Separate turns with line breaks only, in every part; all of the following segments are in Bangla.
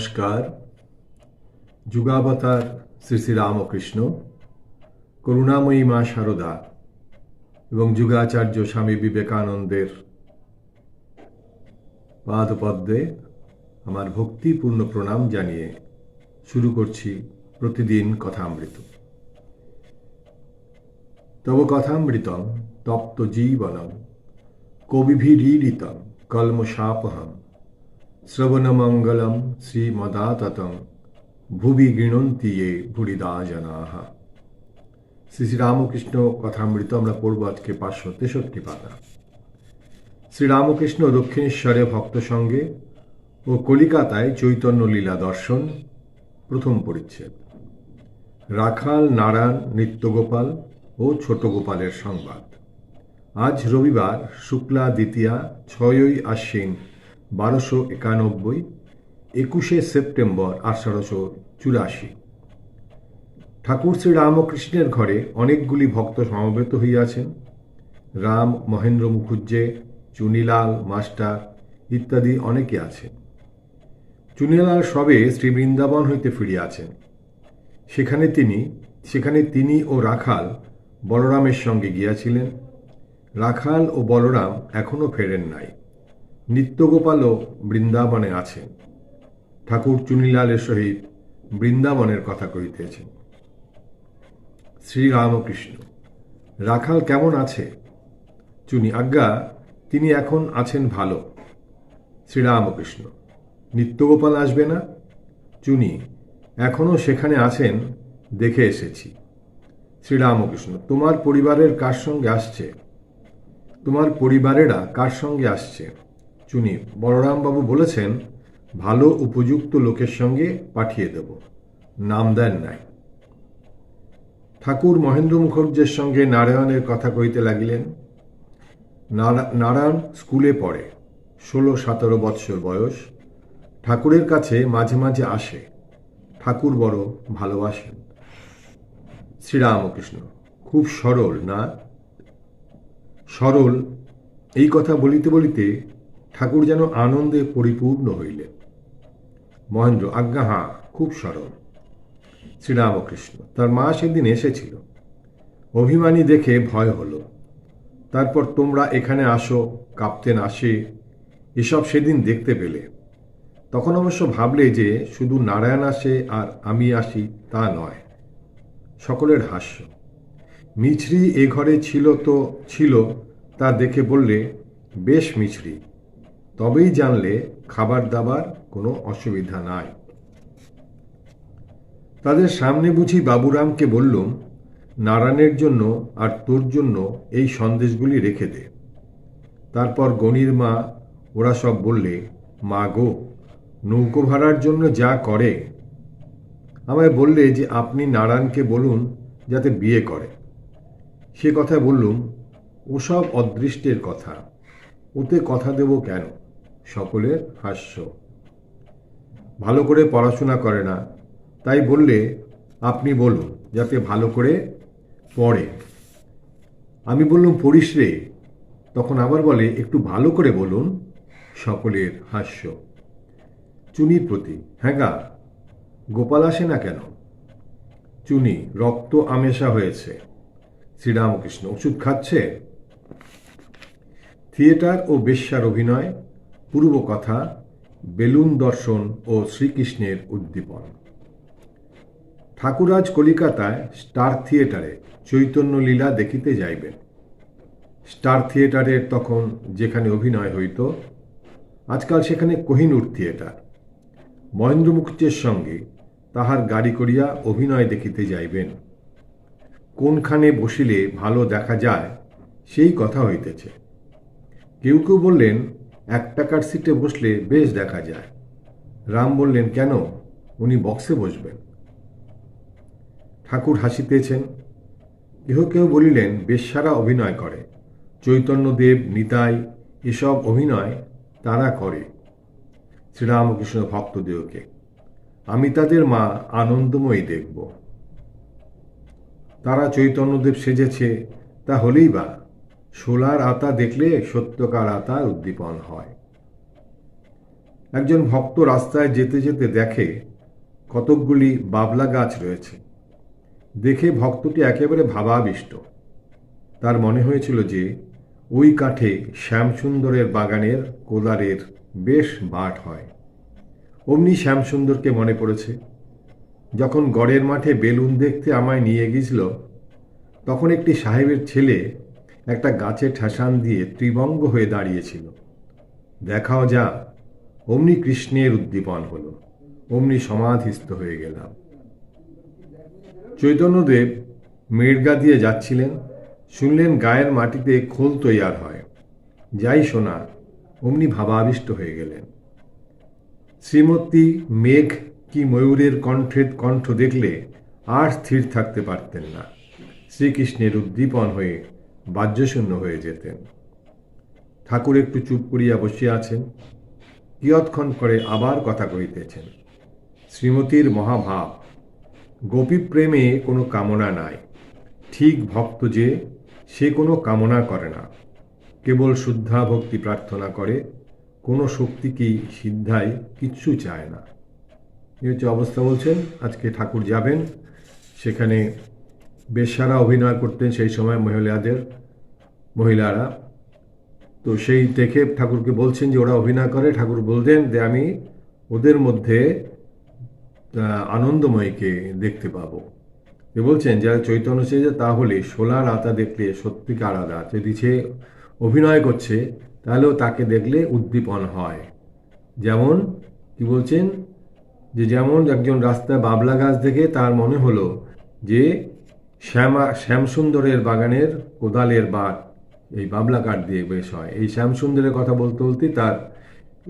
নমস্কার। যুগাবতার শ্রী শ্রী রামকৃষ্ণ, করুণাময়ী মা শারদা এবং যুগাচার্য স্বামী বিবেকানন্দের পাদপদ্মে আমার ভক্তিপূর্ণ প্রণাম জানিয়ে শুরু করছি প্রতিদিন কথামৃত। তব কথামৃতম তপ্ত জীবনম কবিভিরীড়িতম কলমশাপহম শ্রবণমঙ্গলম শ্রীমদাততম ভুবি গৃণন্তি ये ভুরিদা জনাঃ। শ্রী শ্রী রামকৃষ্ণ কথামৃত আমরা পড়ব আজকে 563 পাতা। শ্রীরামকৃষ্ণ দক্ষিণেশ্বরে ভক্ত সঙ্গে ও কলিকাতায় চৈতন্য লীলা দর্শন, প্রথম পরিচ্ছেদ। রাখাল, নারায়ণ, নিত্যগোপাল ও ছোট গোপালের সংবাদ। আজ রবিবার, শুক্লা দ্বিতীয়া, 6ই আশ্বিন 1291, 21শে সেপ্টেম্বর 1884। ঠাকুর শ্রী রামকৃষ্ণের ঘরে অনেকগুলি ভক্ত সমবেত হইয়াছেন। রাম, মহেন্দ্র মুখুজ্জে, চুনিলাল মাস্টার ইত্যাদি অনেকে আছেন। চুনিলাল সবে শ্রী বৃন্দাবন হইতে ফিরিয়াছেন। সেখানে তিনি ও রাখাল বলরামের সঙ্গে গিয়াছিলেন। রাখাল ও বলরাম এখনও ফেরেন নাই। নিত্যগোপালও বৃন্দাবনে আছেন। ঠাকুর চুনিলালের সহিত বৃন্দাবনের কথা কহিতেছেন। শ্রীরামকৃষ্ণ: রাখাল কেমন আছে? চুনি: আজ্ঞা, তিনি এখন আছেন ভালো। শ্রীরামকৃষ্ণ: নিত্যগোপাল আসবে না? চুনি: এখনও সেখানে আছেন, দেখে এসেছি। শ্রীরামকৃষ্ণ: তোমার পরিবারের কার সঙ্গে আসছে? তোমার পরিবারেরা কার সঙ্গে আসছে? চুনি: বলরামবাবু বলেছেন ভালো উপযুক্ত লোকের সঙ্গে পাঠিয়ে দেব, নাম দেন নাই। ঠাকুর মহেন্দ্র মুখুজ্জের সঙ্গে নারায়ণের কথা কহিতে লাগিলেন। নারায়ণ স্কুলে পড়ে, 16-17 বৎসর বয়স। ঠাকুরের কাছে মাঝে মাঝে আসে। ঠাকুর বড় ভালোবাসেন। শ্রীরামকৃষ্ণ: খুব সরল না? সরল, এই কথা বলিতে বলিতে ঠাকুর যেন আনন্দে পরিপূর্ণ হইলেন। মহেন্দ্র: আজ্ঞা হাঁ, খুব সরল। শ্রীরামকৃষ্ণ: তার মা সেদিন এসেছিল, অভিমানী দেখে ভয় হলো। তারপর তোমরা এখানে আসো, কাপ্তেন আসে, এসব সেদিন দেখতে পেলে। তখন অবশ্য ভাবলে যে শুধু নারায়ণ আসে আর আমি আসি তা নয়। সকলের হাস্য। মিছরি এ ঘরে ছিল তা দেখে বললে, বেশ মিছরি, তবেই জানলে খাবার দাবার কোনো অসুবিধা নাই। তাদের সামনে বুঝি বাবুরামকে বললুম, নারায়ণের জন্য আর তোর জন্য এই সন্দেশগুলি রেখে দে। তারপর গণির মা ওরা সব বললে, মা গো, নৌকো ভাড়ার জন্য যা করে। আমায় বললে যে আপনি নারায়ণকে বলুন যাতে বিয়ে করে। সে কথা বললুম, ওসব অদৃষ্টের কথা, ওতে কথা দেব কেন? সকলের হাস্য। ভালো করে পড়াশোনা করে না, তাই বললে আপনি বলুন যাতে ভালো করে পড়ে। আমি বললুম, পড়িস রে। তখন আবার বলে, একটু ভালো করে বলুন। সকলের হাস্য। চুনির প্রতি: হ্যাঁ গা, গোপাল আসে না কেন? চুনি: রক্ত আমেশা হয়েছে। শ্রীরামকৃষ্ণ: ওষুধ খাচ্ছে? থিয়েটার ও বেশ্যার অভিনয়, পূর্ব কথা, বেলুন দর্শন ও শ্রীকৃষ্ণের উদ্দীপন। ঠাকুর আজ কলিকাতায় স্টার থিয়েটারে চৈতন্য লীলা দেখিতে যাইবেন। স্টার থিয়েটারের তখন যেখানে অভিনয় হইত, আজকাল সেখানে কোহিনূর থিয়েটার। মহেন্দ্র মুখুজ্জের সঙ্গে তাহার গাড়ি করিয়া অভিনয় দেখিতে যাইবেন। কোনখানে বসিলে ভালো দেখা যায় সেই কথা হইতেছে। কেউ কেউ বললেন 1 টাকার সিটে বসলে বেশ দেখা যায়। রাম বললেন, কেন, উনি বক্সে বসবেন। ঠাকুর হাসিতেছেন। কেউ বলিলেন, বেশ্যারা অভিনয় করে, চৈতন্যদেব, নিতাই এসব অভিনয় তারা করে। শ্রীরামকৃষ্ণ ভক্তদেহকে: আমি তাদের মা আনন্দময়ী দেখব। তারা চৈতন্যদেব সেজেছে, তা হলেই বা, শোলার আতা দেখলে সত্যকার আতার উদ্দীপন হয়। একজন ভক্ত রাস্তায় যেতে যেতে দেখে কতকগুলি বাবলা গাছ রয়েছে। দেখে ভক্তটি একেবারে ভাবাবিষ্ট। তার মনে হয়েছিল যে ওই কাঠে শ্যামসুন্দরের বাগানের কোদালের বেশ বাট হয়। অমনি শ্যামসুন্দরকে মনে পড়েছে, যখন গড়ের মাঠে বেলুন দেখতে আমায় নিয়ে গিয়েছিল, তখন একটি সাহেবের ছেলে একটা গাছে ঠাসান দিয়ে ত্রিভঙ্গ হয়ে দাঁড়িয়েছিল। দেখাও যা। অমনি কৃষ্ণের উদ্দীপন হলো, অমনি সমাধিস্থ হয়ে গেলাম। চৈতন্যদেব মেড়গা দিয়ে যাচ্ছিলেন, শুনলেন গায়ের মাটিতে খোল তৈয়ার হয়। যাই শোনা, অমনি ভাবাবিষ্ট হয়ে গেলেন। শ্রীমতী মেঘ কি ময়ূরের কণ্ঠ দেখলে আর স্থির থাকতে পারতেন না। শ্রীকৃষ্ণের উদ্দীপন হয়ে বাহ্যশূন্য হয়ে যেতেন। ঠাকুর একটু চুপ করিয়া বসিয়া আছেন, কিয়ৎক্ষণ করে আবার কথা কহিতেছেন। শ্রীমতীর মহাভাব, গোপী প্রেমে কোনো কামনা নাই। ঠিক ভক্ত যে, সে কোনো কামনা করে না, কেবল শুদ্ধা ভক্তি প্রার্থনা করে, কোনো শক্তি কি সিদ্ধায় কিচ্ছু চায় না। এই হচ্ছে অবস্থা। বলছেন আজকে ঠাকুর যাবেন, সেখানে বেশ্যারা অভিনয় করতেন সেই সময় মহিলারা। তো সেই দেখে ঠাকুরকে বলছেন যে ওরা অভিনয় করে। ঠাকুর বলতেন যে আমি ওদের মধ্যে আনন্দময়ীকে দেখতে পাবো। বলছেন যারা চৈতন্য সেজে, তাহলে সোলার আতা দেখলে সত্যিকার আলাদা। যদি সে অভিনয় করছে তাহলেও তাকে দেখলে উদ্দীপন হয়। যেমন কি বলছেন, যে যেমন একজন রাস্তায় বাবলা গাছ দেখে তার মনে হলো যে শ্যামসুন্দরের বাগানের কোদালের বাট এই বাবলা কাঠ দিয়ে বেশ হয়। এই শ্যামসুন্দরের কথা বলতে বলতেই তার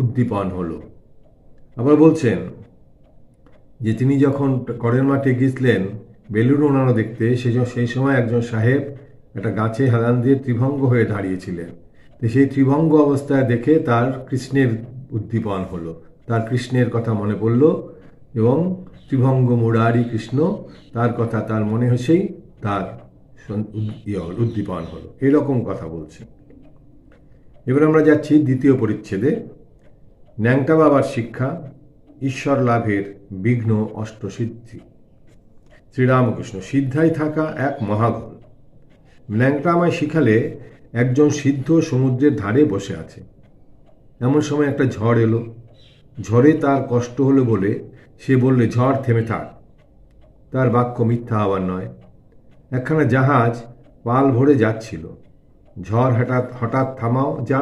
উদ্দীপন হলো। আবার বলছেন যে তিনি যখন গড়ের মাঠে গিয়েছিলেন বেলুন ওড়ানো দেখতে, সেই সময় একজন সাহেব একটা গাছে হেলান দিয়ে ত্রিভঙ্গ হয়ে দাঁড়িয়েছিলেন। তো সেই ত্রিভঙ্গ অবস্থায় দেখে তার কৃষ্ণের উদ্দীপন হলো, তার কৃষ্ণের কথা মনে পড়ল, এবং ত্রিভঙ্গ মুরারি কৃষ্ণ, তার কথা তার মনে হয়েছেই তার উদ্দীপন হলো। এরকম কথা বলছে। এবার আমরা যাচ্ছি দ্বিতীয় পরিচ্ছেদে। ন্যাংটা বাবার শিক্ষা, ঈশ্বর লাভের বিঘ্ন অষ্টসিদ্ধি। শ্রীরামকৃষ্ণ, সিদ্ধায় থাকা এক মহাগুণ। ন্যাংটা আমায় শিখালে একজন সিদ্ধ সমুদ্রের ধারে বসে আছে। এমন সময় একটা ঝড় এলো। ঝড়ে তার কষ্ট হলো বলে সে বললে, ঝড় থেমে থাক। তার বাক্য মিথ্যা হওয়ার নয়। একখানা জাহাজ পাল ভরে যাচ্ছিল। ঝড় হঠাৎ থামাও যা,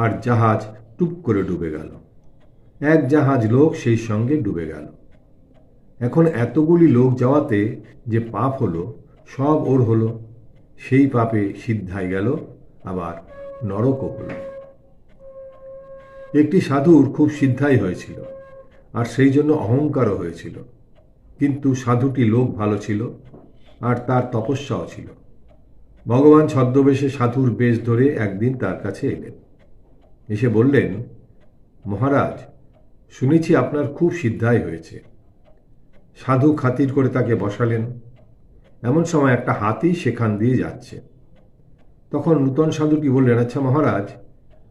আর জাহাজ টুপ করে ডুবে গেল। এক জাহাজ লোক সেই সঙ্গে ডুবে গেল। এখন এতগুলি লোক যাওয়াতে যে পাপ হলো, সব ওর হলো। সেই পাপে সিদ্ধায় গেল, আবার নরকও হলো। একটি সাধুর খুব সিদ্ধাই হয়েছিল, আর সেই জন্য অহংকারও হয়েছিল। কিন্তু সাধুটি লোক ভালো ছিল, আর তার তপস্যাও ছিল। ভগবান ছদ্মবেশে সাধুর বেশ ধরে একদিন তার কাছে এলেন। এসে বললেন, মহারাজ, শুনেছি আপনার খুব সিদ্ধাই হয়েছে। সাধু খাতির করে তাকে বসালেন। এমন সময় একটা হাতি সেখান দিয়ে যাচ্ছে। তখন নূতন সাধুটি বললেন, আচ্ছা মহারাজ,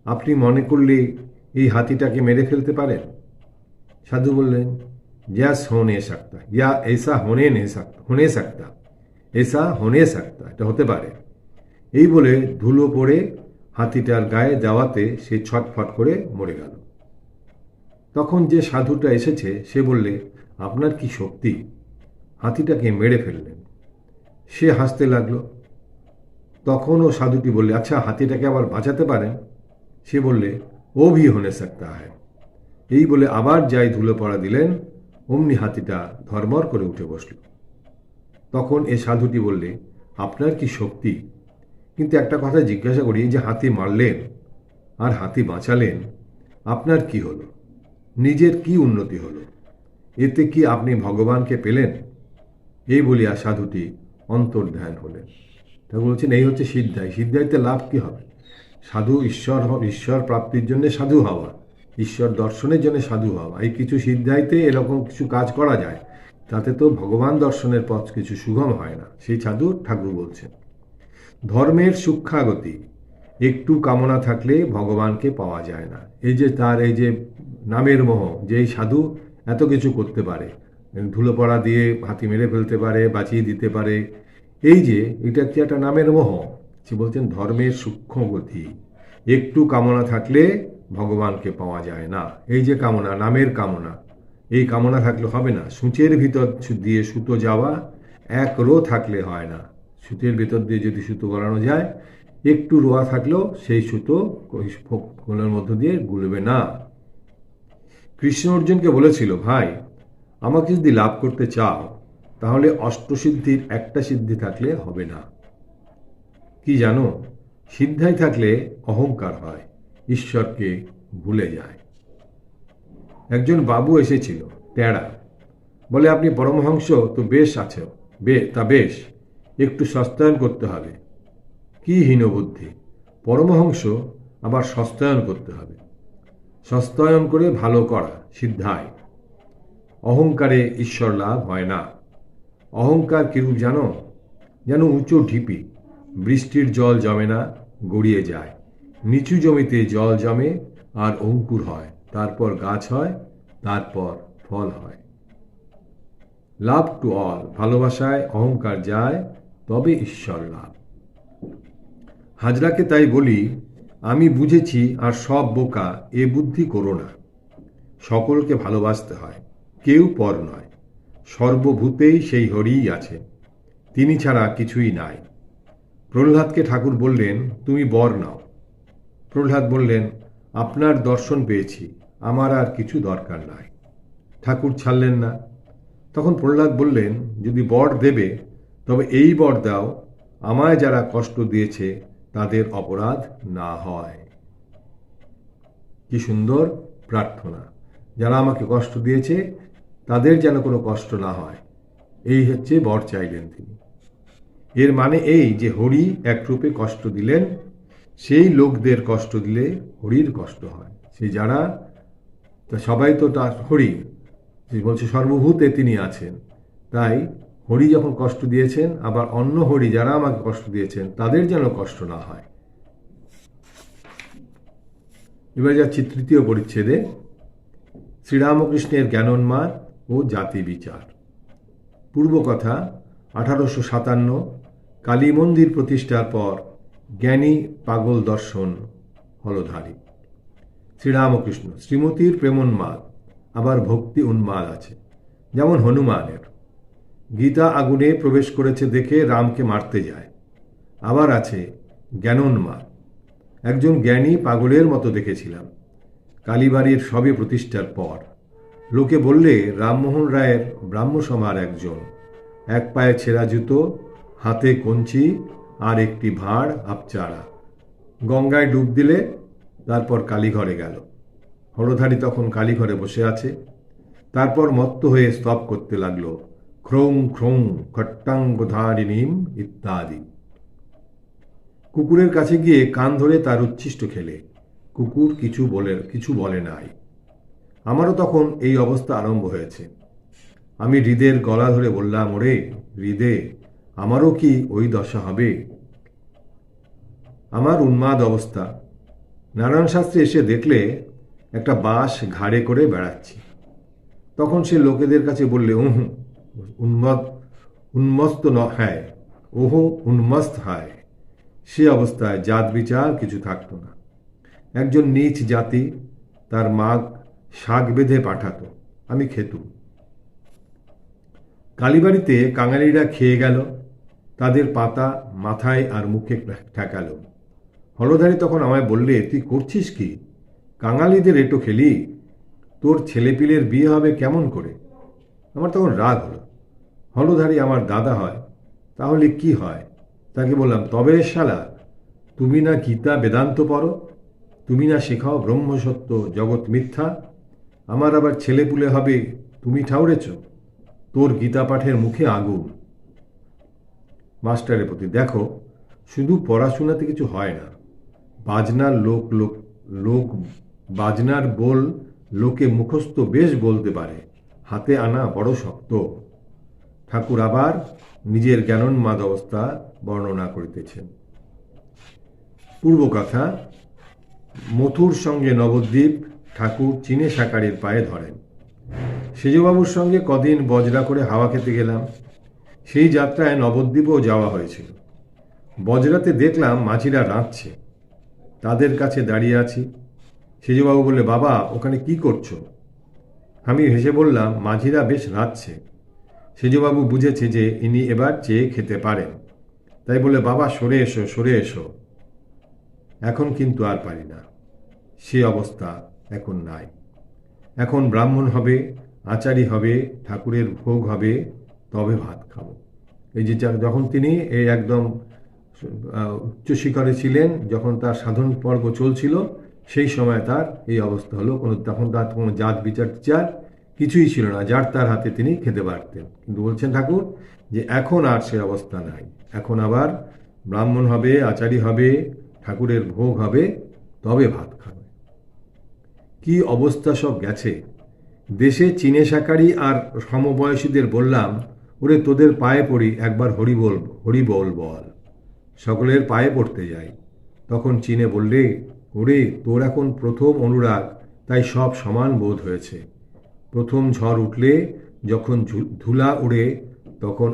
আপনি মনে করলে এই হাতিটাকে মেরে ফেলতে পারেন? সাধু বললেন, यस होने सकता, या ऐसा होने नहीं सकता, होने सकता, ऐसा होने सकता, এটা হতে পারে। এই বলে ধুলো পড়ে হাতিটার গায়ে দেওয়াতে সে ছটফট করে মরে গেল। তখন যে সাধুটা এসেছে সে বললে, আপনার কি শক্তি, হাতিটাকে মেরে ফেললেন। সে হাসতে লাগলো। তখন ও সাধুটি বললে, আচ্ছা হাতিটাকে আবার বাঁচাতে পারেন? সে বললে, ও ভি হোনে সকতা হ্যায়। এই বলে আবার যাই ধুলো পড়া দিলেন, অমনি হাতিটা ধর্মর করে উঠে বসল। তখন এ সাধুটি বললে, আপনার কি শক্তি, কিন্তু একটা কথা জিজ্ঞাসা করি, যে হাতি মারলেন আর হাতি বাঁচালেন, আপনার কি হলো, নিজের কি উন্নতি হলো, এতে কি আপনি ভগবানকে পেলেন? এই বলিয়া সাধুটি অন্তর্ধ্যান হলেন। ঠাকুর বলছেন, এই হচ্ছে সিদ্ধাই। সিদ্ধাইতে লাভ কি হবে? সাধু ঈশ্বর প্রাপ্তির জন্য সাধু হওয়া, ঈশ্বর দর্শনের জন্য সাধু হওয়া, এই কিছু সিদ্ধাইতে এরকম কিছু কাজ করা যায়, তাতে তো ভগবান দর্শনের পথ কিছু সুগম হয় না। সেই সাধু ঠাকুর বলছেন, ধর্মের সূক্ষ্মাগতি, একটু কামনা থাকলে ভগবানকে পাওয়া যায় না। এই যে তার এই যে নামের মোহ, যে এই সাধু এত কিছু করতে পারে, ধুলো পড়া দিয়ে হাতি মেরে ফেলতে পারে, বাঁচিয়ে দিতে পারে, এই যে এটা কি একটা নামের মোহ। সে বলছেন ধর্মের সূক্ষ্ম গতি, একটু কামনা থাকলে ভগবানকে পাওয়া যায় না। এই যে কামনা, নামের কামনা, এই কামনা থাকলে হবে না। সূচের ভিতর দিয়ে সুতো যাওয়া এক রো থাকলে হয় না। সুতের ভেতর দিয়ে যদি সুতো গলানো যায়, একটু রোয়া থাকলেও সেই সুতো গোলার মধ্য দিয়ে গুলবে না। কৃষ্ণ অর্জুনকে বলেছিল, ভাই আমাকে যদি লাভ করতে চাও তাহলে অষ্টসিদ্ধির একটা সিদ্ধি থাকলে হবে না। কি জানো, সিদ্ধাই থাকলে অহংকার হয়, ঈশ্বরকে ভুলে যায়। একজন বাবু এসেছিল, টেরা, বলে আপনি পরমহংস তো বেশ আছে, তা বেশ, একটু সস্তায়ন করতে হবে। কি হীনবুদ্ধি, পরমহংস আবার সস্তায়ন করতে হবে? সস্তায়ন করে ভালো করা সিদ্ধায়। অহংকারে ঈশ্বর লাভ হয় না। অহংকার কিরূপ জানো? যেন উঁচু ঢিপি, বৃষ্টির জল জমে না, গড়িয়ে যায়। নিচু জমিতে জল জমে আর অঙ্কুর হয়, তারপর গাছ হয়, তারপর ফল হয়। লাভ টু অল, ভালোবাসায় অহংকার যায়, তবে ঈশ্বর লাভ। হাজরাকে তাই বলি, আমি বুঝেছি আর সব বোকা, এ বুদ্ধি করো না। সকলকে ভালোবাসতে হয়, কেউ পর নয়। সর্বভূতেই সেই হরিই আছে, তিনি ছাড়া কিছুই নাই। প্রহ্লাদকে ঠাকুর বললেন, তুমি বর নাও। প্রহ্লাদ বললেন, আপনার দর্শন পেয়েছি, আমার আর কিছু দরকার নাই। ঠাকুর ছাড়লেন না। তখন প্রহ্লাদ বললেন, যদি বর দেবে তবে এই বর দাও, আমায় যারা কষ্ট দিয়েছে তাদের অপরাধ না হয়। কি সুন্দর প্রার্থনা! যারা আমাকে কষ্ট দিয়েছে তাদের যেন কোনো কষ্ট না হয়, এই হচ্ছে বর চাইলেন তিনি। এর মানে এই যে হরি একরূপে কষ্ট দিলেন, সেই লোকদের কষ্ট দিলে হরির কষ্ট হয়। সে যারা, সবাই তো তার হরি, বলছে সর্বভূতে তিনি আছেন। তাই হরি যখন কষ্ট দিয়েছেন, আবার অন্য হরি যারা আমাকে কষ্ট দিয়েছেন তাদের যেন কষ্ট না হয়। এবার যাচ্ছি তৃতীয় পরিচ্ছেদে, শ্রীরামকৃষ্ণের জ্ঞানোন্মাদ ও জাতি বিচার। পূর্ব কথা, 1857 কালী মন্দির প্রতিষ্ঠার পর জ্ঞানী পাগল দর্শন হলধারী। শ্রীরামকৃষ্ণ, শ্রীমতীর প্রেমোন্মাদ, আবার ভক্তি উন্মাদ আছে, যেমন হনুমানের। গীতা আগুনে প্রবেশ করেছে দেখে রামকে মারতে যায়। আবার আছে জ্ঞানোন্মাদ, একজন জ্ঞানী পাগলের মতো দেখেছিলাম কালীবাড়ির সবে প্রতিষ্ঠার পর। লোকে বললে রামমোহন রায়ের ব্রাহ্মসমার একজন, এক পায়ে ছেঁড়া জুতো, হাতে কঞ্চি আর একটি ভাঁড় আপচাড়া, গঙ্গায় ডুব দিলে, তারপর কালীঘরে গেল। হলধারী তখন কালীঘরে বসে আছে। তারপর মত্ত হয়ে স্তব করতে লাগলো, খ্রৌং খ্রৌং খট্টাঙ্গধারিণীম ইত্যাদি। কুকুরের কাছে গিয়ে কান ধরে তার উচ্ছিষ্ট খেলে। কুকুর কিছু বলে নাই। আমারও তখন এই অবস্থা আরম্ভ হয়েছে। আমি হৃদের গলা ধরে বললাম, ওরে হৃদে, আমারও কি ওই দশা হবে? আমার উন্মাদ অবস্থা। নারায়ণ শাস্ত্রী এসে দেখলে একটা বাঁশ ঘাড়ে করে বেড়াচ্ছি। তখন সে লোকেদের কাছে বললে, উন্মস্ত হ্যায়, ওহো উন্মস্ত হায়। সে অবস্থায় জাত বিচার কিছু থাকতো না। একজন নীচ জাতি, তার মাগ শাক বেঁধে পাঠাতো, আমি খেতুম। কালীবাড়িতে কাঙালিরা খেয়ে গেল, তাদের পাতা মাথায় আর মুখে ঠেকালো। হলধারী তখন আমায় বললে, তুই করছিস কি? কাঙালিদের এটো খেলি, তোর ছেলেপিলের বিয়ে হবে কেমন করে? আমার তখন রাগ হলো। হলধারী আমার দাদা হয়, তাহলে কি হয়? তাকে বললাম, তবে শালা, তুমি না গীতা বেদান্ত পড়ো, তুমি না শেখাও ব্রহ্মসত্য জগৎ মিথ্যা, আমার আবার ছেলেপুলে হবে তুমি ঠাউরেছ? তোর গীতা পাঠের মুখে আগুন। মাস্টারের প্রতি, দেখো, শুধু পড়াশোনাতে কিছু হয় না। বাজনার লোক বাজনার বোল লোকে মুখস্থ বেশ বলতে পারে, হাতে আনা বড় শক্ত। ঠাকুর আবার নিজের জ্ঞানোন্মাদ অবস্থা বর্ণনা করিতেছেন। পূর্ব কথা, মথুর সঙ্গে নবদ্বীপ ঠাকুর চিনে শাঁকারির পায়ে ধরেন। সেজবাবুর সঙ্গে কদিন বজরা করে হাওয়া খেতে গেলাম। সেই যাত্রায় নবদ্বীপও যাওয়া হয়েছিল। বজরাতে দেখলাম মাঝিরা রাঁধছে, তাদের কাছে দাঁড়িয়ে আছি। সেজবাবু বললে, বাবা ওখানে কি করছো? আমি হেসে বললাম, মাঝিরা বেশ রাঁধছে। সেজবাবু বুঝেছে যে ইনি এবার চেয়ে খেতে পারেন, তাই বলে, বাবা সরে এসো সরে এসো। এখন কিন্তু আর পারি না, সে অবস্থা এখন নাই। এখন ব্রাহ্মণ হবে, আচারী হবে, ঠাকুরের ভোগ হবে, তবে ভাত খাবো। এই যে যখন তিনি এই একদম উচ্চশিখরে ছিলেন, যখন তার সাধন পর্ব চলছিল, সেই সময় তার এই অবস্থা হলো। তখন তার কোনো জাত বিচার কিছুই ছিল না, যার তার হাতে তিনি খেতে পারতেন। কিন্তু বলছেন ঠাকুর যে এখন আর সে অবস্থা নাই। এখন আবার ব্রাহ্মণ হবে, আচারী হবে, ঠাকুরের ভোগ হবে, তবে ভাত খাবে। কি অবস্থা সব গেছে! দেশে চিনে শাঁকারি আর সমবয়সীদের বললাম, ওরে তোদের পায়ে পড়ি, একবার হরি বল হরি বল বল। সকলের পায়ে পড়তে যাই। তখন চিনে বললে, ওরে তোর এখন প্রথম অনুরাগ, তাই সব সমান বোধ হয়েছে। প্রথম ঝড় উঠলে যখন ধুলা উড়ে, তখন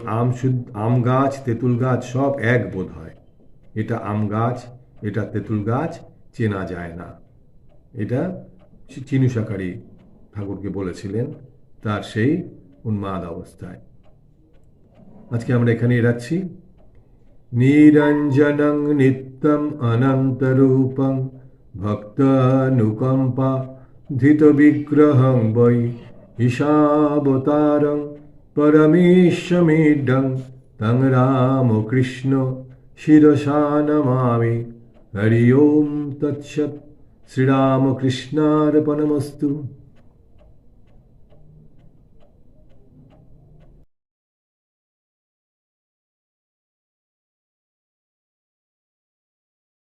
আম গাছ, তেঁতুল গাছ সব এক বোধ হয়। এটা আম গাছ, এটা তেঁতুল গাছ, চেনা যায় না। এটা চিনু শাঁকারি ঠাকুরকে বলেছিলেন তার সেই উন্মাদ অবস্থায়। আজকে আমরা এখানেই রাখছি। নিরঞ্জনং নিত্যম অনন্তরূপং ভক্তানুকম্পা ধৃত বিগ্রহং বৈ ঈশাবতারং পরমেশ্বমিডং তং রামকৃষ্ণ শিরসা নমামি। হরি ওম তৎসৎ। শ্রীরামকৃষ্ণার্পণমস্তু।